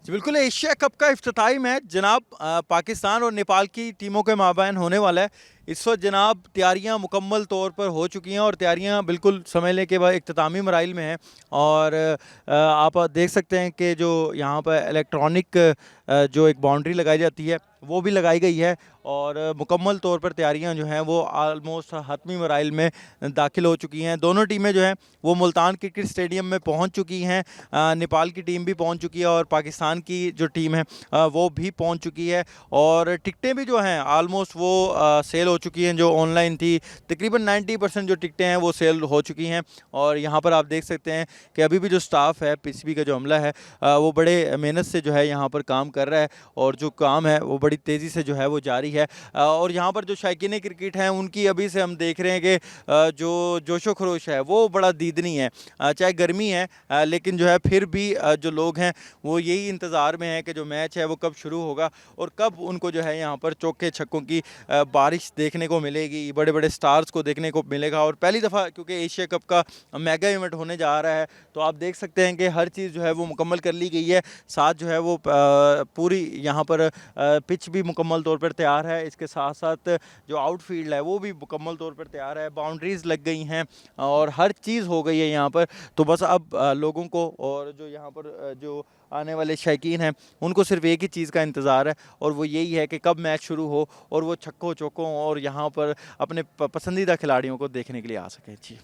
जी बिल्कुल, Asia cup का इफ्तिताई match जनाब पाकिस्तान और नेपाल की टीमों के माबैन होने वाला है। इस वक्त जनाब तैयारियां मुकम्मल तौर पर हो चुकी हैं और तैयारियां बिल्कुल समझ के बाद इख्तितामी मराइल में हैं। और आप देख सकते हैं कि जो यहाँ पर इलेक्ट्रॉनिक जो एक बाउंड्री लगाई जाती है वो भी लगाई गई है। और मुकम्मल तौर पर तैयारियां जो हैं वो आलमोस्ट हतमी मराइल में दाखिल हो चुकी हैं। दोनों टीमें जो हैं वो मुल्तान क्रिकेट स्टेडियम में पहुंच चुकी हैं। नेपाल की टीम भी पहुंच चुकी है और पाकिस्तान की जो टीम है वो भी पहुंच चुकी है। और टिकटें भी जो हैं आलमोस्ट वो सेल हो चुकी हैं। जो ऑनलाइन थी तकरीबन 90% जो टिकटें हैं वो सेल हो चुकी हैं। और यहाँ पर आप देख सकते हैं कि अभी भी जो स्टाफ है पीसीबी का जो अमला है वो बड़े मेहनत से जो है यहाँ पर काम कर रहा है और जो काम है वो बड़ी तेज़ी से जो है वो जारी है। और यहाँ पर जो शायकीन क्रिकेट हैं उनकी अभी से हम देख रहे हैं कि जो जोशो खरोश है वो बड़ा दीदनी है। चाहे गर्मी है लेकिन जो है फिर भी जो लोग हैं वो यही इंतज़ार में है कि जो मैच है वो कब शुरू होगा और कब उनको जो है यहाँ पर चौके छक्कों की बारिश देखने को मिलेगी, बड़े बड़े स्टार्स को देखने को मिलेगा। और पहली दफ़ा क्योंकि एशिया कप का मेगा इवेंट होने जा रहा है तो आप देख सकते हैं कि हर चीज़ जो है वो मुकम्मल कर ली गई है। साथ जो है वो पूरी यहाँ पर पिच भी मुकम्मल तौर पर तैयार है। इसके साथ साथ जो आउटफील्ड है वो भी मुकम्मल तौर पर तैयार है, बाउंड्रीज़ लग गई हैं और हर चीज़ हो गई है यहाँ पर। तो बस अब लोगों को और जो यहाँ पर जो आने वाले शायकीन हैं उनको सिर्फ एक ही चीज़ का इंतज़ार है और वो यही है कि कब मैच शुरू हो और वो छक्कों चौकों और यहाँ पर अपने पसंदीदा खिलाड़ियों को देखने के लिए आ सकें। जी।